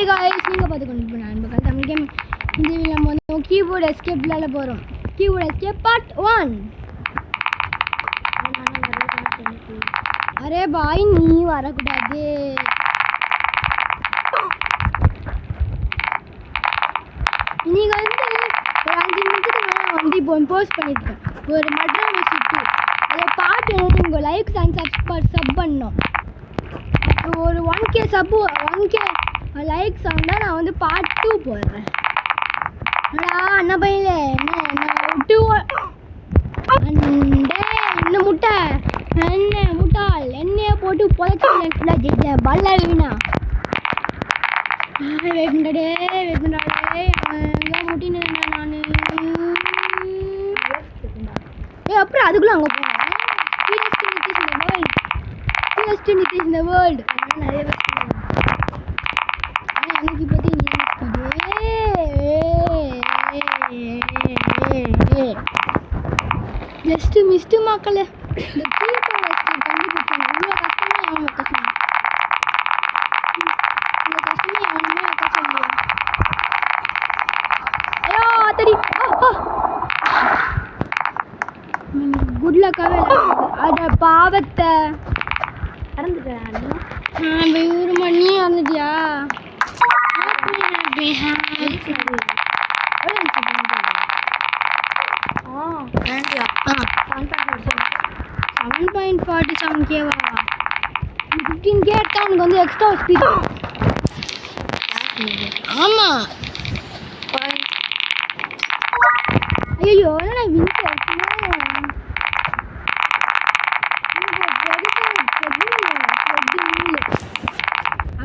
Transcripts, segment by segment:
நீங்கள் பார்த்து கொண்டு போய் நண்பர்கள் தமிழ் கேம் இந்த நம்ம வந்து கீபோர்டு எஸ்கேப் விளையாட போகிறோம். Keyboard escape part 1. அரே பாய் நீ வரக்கூடாது. நீங்கள் வந்து ஒரு 5 நிமிஷத்துக்கு மேலே வந்து இப்போ போஸ்ட் பண்ணியிருக்கேன் ஒரு மட்ரா மியூசிக் 2. அதை பாட்டு உங்கள் லைக்ஸ் அண்ட் சப் பண்ணோம். ஒரு 1K சப்பு 1K லைக்ஸ் வந்தால் நான் வந்து பார்ட் 2 போடுறேன். அண்ணா பையில என்ன முட்டை என்ன முட்டாள் எண்ணெயை போட்டு புதைச்சி பல்ல வீணா வெயிட் பண்ணாடே முட்டின்னு நான் அப்புறம் அதுக்குள்ள அங்கே போனேன். நிதிஷ் இந்த வேர்ல்டு நிறைய எனக்கு பற்றி ஜஸ்ட் மிஸ்டு மக்களே இந்த கீபோர்ட் எஸ்கேப் கண்டுபிடிச்சாங்க. இவ்வளோ கஷ்டமாக எவன் வைக்க சொன்னான்? இவ்வளோ கஷ்டமாக எவனுமே வைக்க சொல்லுவேன். ஐயோ தடி குட் லக்காகவே அட பாவத்தை இறந்துட்டேன். ஒரு மணி இறந்துட்டியா? $7.47K 15K எடுத்தா உனக்கு வந்து எக்ஸ்ட்ரா ஸ்பீட். ஆமாம் ஐயோ என்னடா வின்ஸ்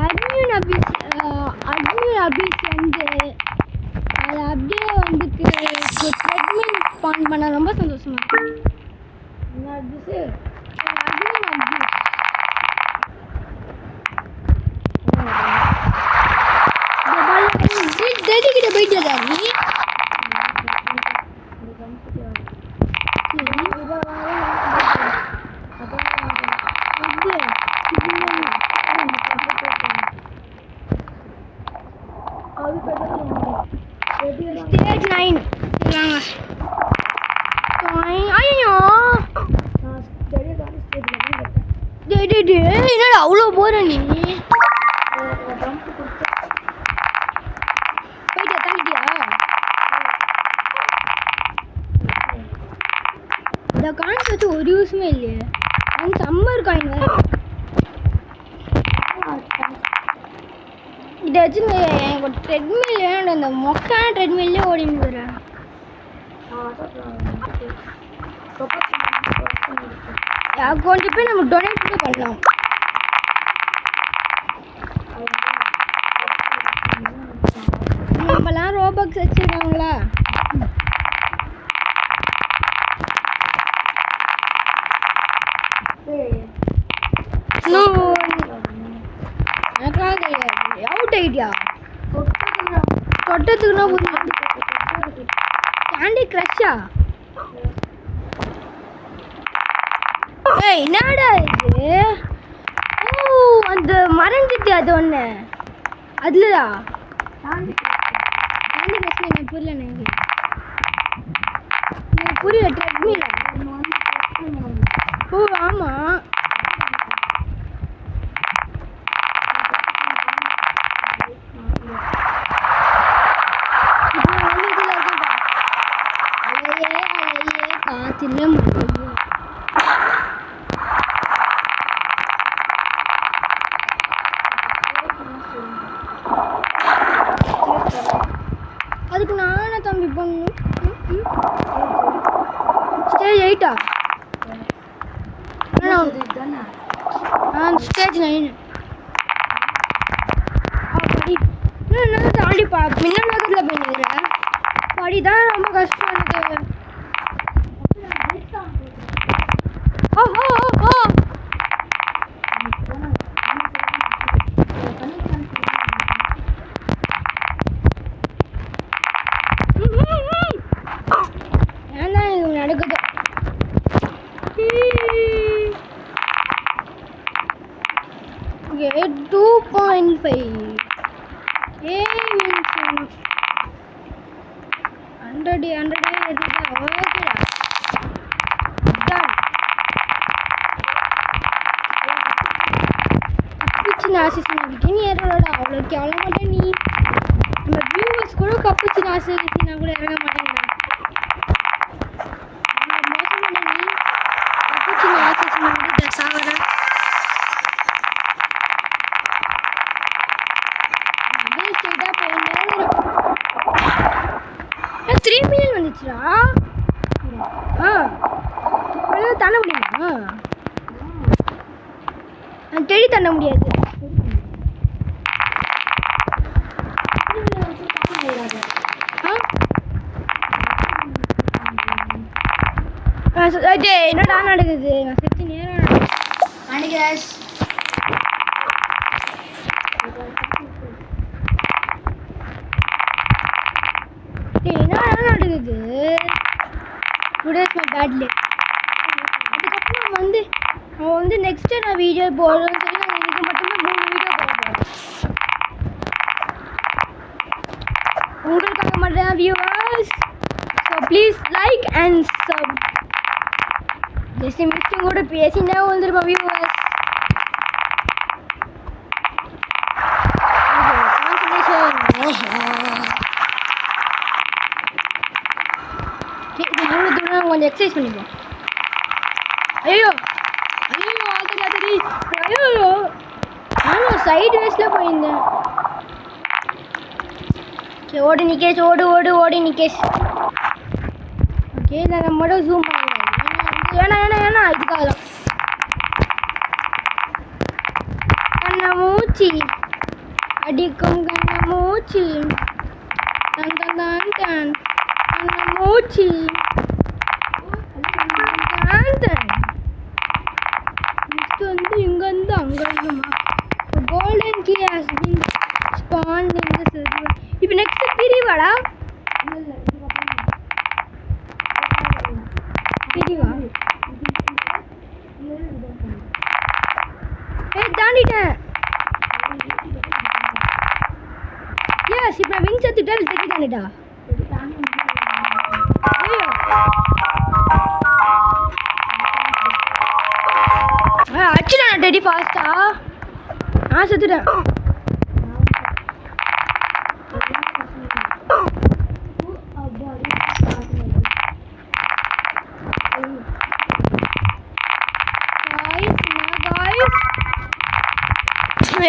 அர்ஜுன் அபிஸ் வந்து அதை அப்படியே வந்துட்டு ட்ரெட்மில் பான் பண்ண ரொம்ப சந்தோஷமா இருக்கு. டெடிக்கிட்ட போயிட்டு நீ ஸ்டேஜ் 9 வாங்க. ஐயோ என்னடா அவ்வளோ போற நீ போயிட்டு தாண்டிட்டியா? இந்த காயின்ஸ் வச்சு ஒரு யூஸுமே இல்லையே. அவங்க சம்மர் காயின் வேறு இதை வச்சு எனக்கு ட்ரெட்மில் வேணும். இந்த மொக்கான ட்ரெட்மில்லே ஓடின்னு வரேன். கொண்டு போய் நம்ம டொனேட் கூட பண்ணலாம். நம்மலாம் ரோபக்ஸ் வச்சுருக்காங்களா? எனக்காக கிடையாது. அவுட் ஐடியா தொட்டத்துக்குன்னா கேண்டி க்ரஷ்ஷா? ஏய் என்னடா இது? ஓ அந்த மறைஞ்சிட்டு அது ஒன்று அதுலதா கேண்டி க்ரஷ் எனக்கு புரியல. எனக்கு புரியல. ட்ரெட்மில் ஓ ஆமாம் காத்துல அதுக்கு நானே தம்பி பண்ணும். ஸ்டேஜ் 8 ஸ்டேஜ் 9 இன்னும் தாண்டி மின்னல் போயிருக்கிறேன். படிதான் ரொம்ப கஷ்டம் எனக்கு. ஏன்னா இது நடக்குது. 2.5 ஏய் மீன்ஸ் 100 எடுத்துட்டா ஓகேடா டன் கப்புச்சின் ஆசிஸ்னா நீ ஏறலடா அவ்வளோ கேவல மாட்டே நீ நம்ம வியூவர்ஸ் கூட கப்புச்சின் ஆசிஸ்னா கூட இறங்க மாட்டேங்கடா மோசமான நீ கப்புச்சின் ஆசிஸ்னா வந்து சாவடா 3 மில்லியன் வந்துச்சுடா தாண்ட முடியுமா தேடி தாண்ட முடியாது என்னடா நடக்குது நான் செத்து நேரம் நினைக்கிறேன் என்ன நடக்குது டுடேஸ் மை பேட் டே அதுக்கப்புறம் வந்து அவன் வந்து நெக்ஸ்ட்டு நான் வீடியோ போடுறேன்னு சொல்லி நான் இன்னைக்கு மட்டுமே 3 வீடியோ போட போகிறேன் உங்களுக்காக மட்டும் viewers so please like and sub just மிஸ்டிங் கூட பேசினா வந்துருப்பா வியூவர்ஸ் கொஞ்சம் எக்ஸசைஸ் பண்ணிப்போம் ஐயோ ஐயோ ஆகுது ஐயோ நானும் சைடு வேஸில் போயிருந்தேன் சரி ஓடு நிக்கேஷ் ஓடு நிக்கேஷ் ஓகே நான் நம்மளோட ஜூம் பண்ணிடுறேன் ஏன்னா இதுக்காக தான் கண்ணமூச்சி அடிக்கும் கண்ணமூச்சி தன் கண்ணமூச்சி நெக்ஸ்ட் வந்து இங்கேருந்து அங்கே இருக்குமா golden key has been spawned in the silver இப்போ நெக்ஸ்ட் பிரிவாடா பிரிவா தாண்டிட்டேன் எஸ் இப்போ நான் விங் சத்துட்டேன் தட்டி தாண்டிட்டா அடிச்சுடா டெடி ஃபாஸ்டா நான் செத்துட்டேன்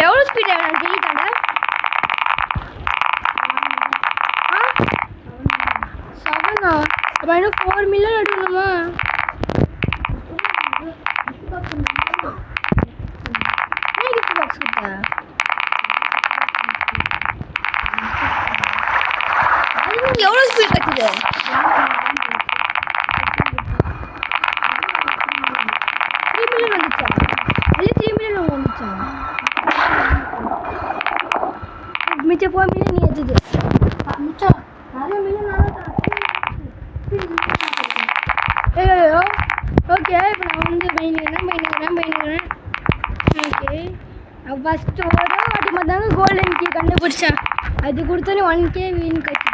எவ்வளோ ஸ்பீட் நான் தெரியுதாண்டா 7 அப்போ இன்னும் 4 மில்லியன் எடுக்கணுமா எவ்வளோ ஸ்பீட் கட்டுது 3 மில்லியன் வந்துச்சா இல்லை 3 மில்லியன் வந்துச்சா மிச்சம் 4 மில்லியன் நீ எடுத்துது மிச்சம் நிறைய மில்லியன் ஐயோ ஓகே இப்போ நான் வந்து பயணிக்கிறேன் ஓகே ஃபஸ்ட்டு ஒரு வாட்டி பார்த்தாங்க கோல்டன் கீ கண்டுபிடிச்சேன் அது கொடுத்தோன்னே 1K வீண் கட்டி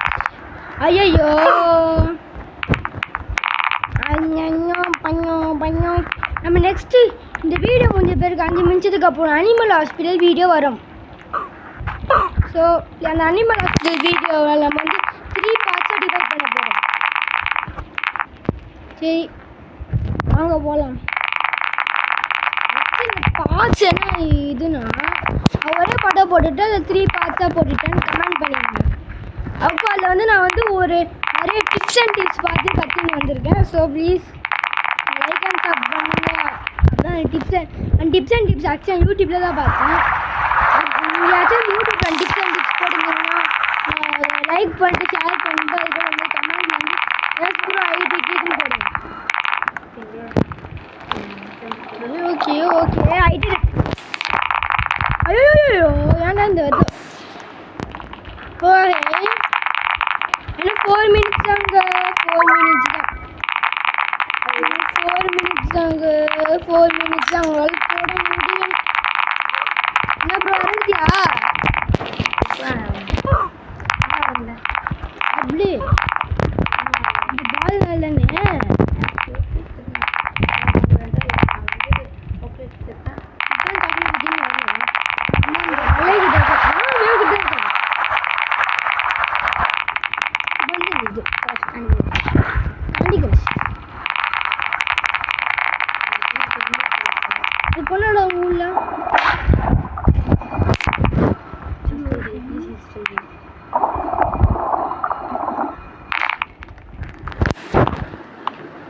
ஐயோ பண்ணோம் நம்ம நெக்ஸ்ட்டு இந்த வீடியோ முடிஞ்ச பேருக்கு 5 நிமிஷத்துக்கு அப்புறம் அனிமல் ஹாஸ்பிட்டல் வீடியோ வரும் ஸோ அந்த அனிமல் ஹாஸ்பிட்டல் வீடியோவில் நம்ம வந்து 3 பார்ட்ஸாக டிவைட் பண்ண போகிறோம் சரி வாங்க போகலாம் பார்ட்ஸ் என்ன இதுனா ஒரே படம் போட்டுட்டு அதை 3 பார்ட்ஸாக போட்டுட்டேன்னு கமெண்ட் பண்ணிடுங்க அப்போ அதில் வந்து நான் வந்து ஒரு நிறைய டிப்ஸ் அண்ட் டிப்ஸ் பார்த்து கற்றுன்னு வந்திருக்கேன் so please like and sub பண்ணுங்க அதான் டிப்ஸ் அண்ட் டிப்ஸ் ஆக்சுவலாக யூடியூப்பில் தான் பார்த்தேன் யாச்சும் யூடியூப்பில் டிப்ஸ் அண்ட் டிப்ஸ் போட்டிங்கன்னா லைக் பண்ணிட்டு ஷேர் பண்ணிட்டு அதுக்கு வந்து கமெண்ட் வந்து ஃபேஸ்புக் ஐடி கீழே போடுங்க ஓகே ஐடி ஐயோ ஏன்டா இந்த வருது ஓகே என்ன 4 மினிட்ஸ் தாங்க 4 மினிட்ஸ் தாங்க உங்களால் போட முடியும் என்ன ப்ரோ இறங்கிட்டியா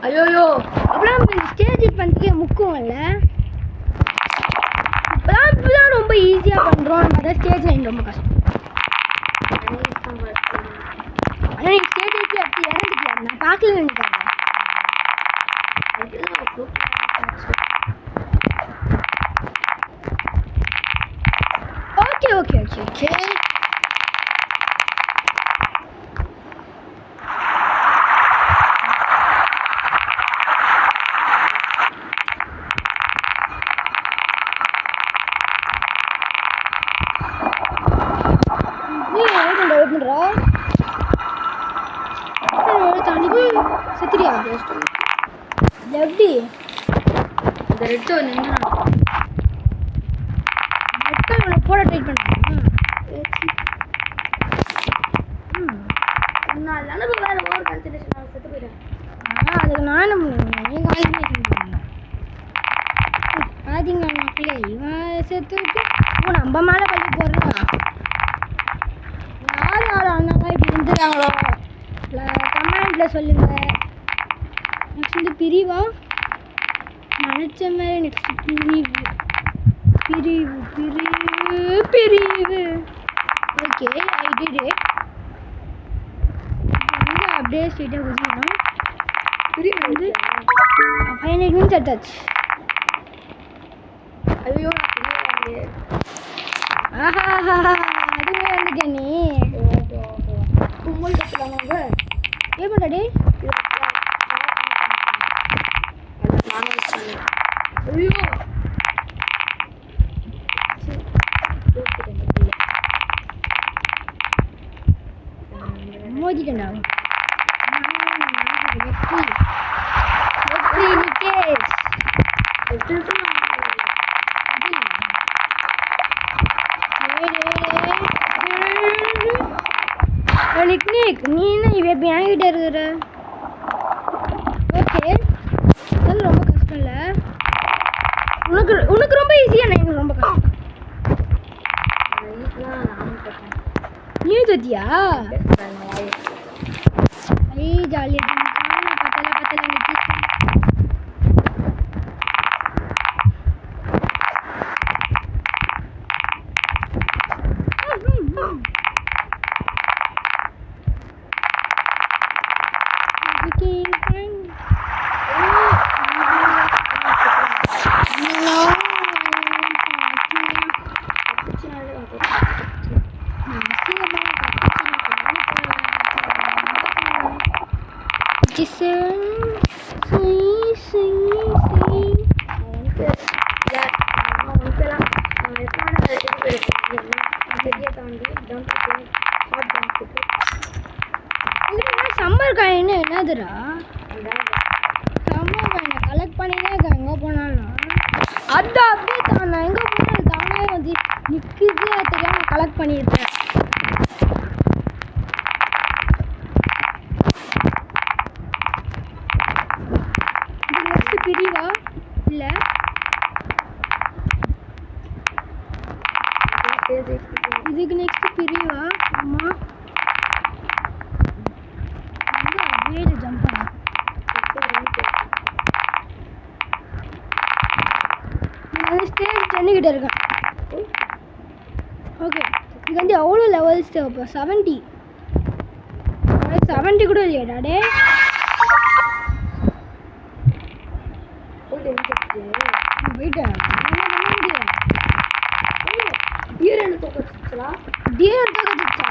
ஐயோயோ அப்புறம் ஸ்டேஜ் பண்ணிட்டு முக்கும்ல இப்பதான் ரொம்ப ஈஸியா பண்றோம். நம்ம தான் ஸ்டேஜ் லைன் ரொம்ப கஷ்டம். ஆனா நீ ஸ்டேஜ் வச்சு அப்படி இறந்துட்டியா? நான் பார்க்கல நினைக்கிறேன். ஓகே ஓகே ஓகே ஓகே செத்துறியா? எப்படி இந்த ரெட்டு நின்று போட ட்ரை பண்ணா நான் நிலவு வேற ஓவர் கான்சன்ட்ரேஷன் நான் செத்து போயிட்டேன். அதுக்கு நானும் கான்சன்ட்ரேஷன் பண்ணேன். பார்த்தீங்களா மக்களே, இவன் செத்துட்டு நம்ம மேலே பள்ளி போடுறான். யார் யார் அந்த மாதிரி இப்படி இருந்துறாங்களோ கமெண்ட்டில் சொல்லுங்கள். நெக்ஸ்ட் வந்து பிரிவா நினச்ச மாதிரி நெக்ஸ்ட் பிரிவு பிரிவு பிரிவு பிரிவு. Okay I did it. வந்து அப்படியே ஸ்ட்ரெயிட்டாக குதிக்கணும். பிரிவு வந்து 5 மினிட்ஸ் எடுத்தாச்சு. ஐயோ ஆஹா அதுவே வந்துட்டேன் நீ. கும்பல் கட்டலாமாங்க ஏன் பண்ணாடி? ஐயோ மோதிட்டேன்டா. வெற்றி நிகேஷ். நிக் நீ என்ன இவ என்கிட்ட இருக்கிற? ஓகே அது ரொம்ப கஷ்டம் இல்லை. உனக்கு ரொம்ப ஈஸியா? எனக்கு ரொம்ப கஷ்டம். நீ தோத்தியா? ஐ ஜாலியாக பத்தல நிக்கேஷ். சம்மர் காயின்னு என்னதுடா? சம்மர் காயினை கலெக்ட் பண்ணினே இருக்கேன். எங்கே போனாலும் அதான் அப்படியே தான் நான் எங்கே போனாலும் தானே வந்து நிற்குது. அது தெரியாமல் கலெக்ட் பண்ணியிருக்கேன். இது நெக்ஸ்ட் பிரிவா இல்லை? இதுக்கு நெக்ஸ்ட் பிரிவா? அம்மா அப்படியே ஜம்ப் பண்ண ஸ்டேஜ் 10 கிட்ட இருக்கேன். ஓகே இது வந்து எவ்வளோ லெவல்ஸ் தேவைப்போ? 70 கூட இல்லையாடா? டே போயிட்டேன். டியர் என்ன தோக்கச்சுங்களா? டியர் தோக்கச்சுச்சா?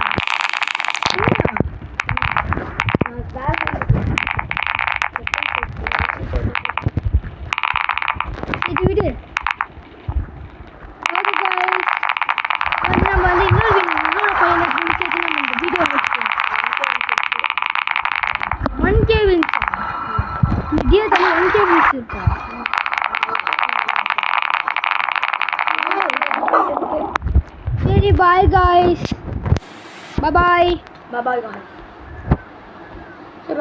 இது விடு. ஓகே गाइस நம்ம வந்து இன்னொரு 5 மினிட்ஸ் சேர்த்து நம்ம இந்த வீடியோ முடிச்சிடலாம். 1k wins. இந்த டியர் தான 1k வின்ஸ் இருக்கா? சரி bye guys. Bye bye. Bye bye guys. So,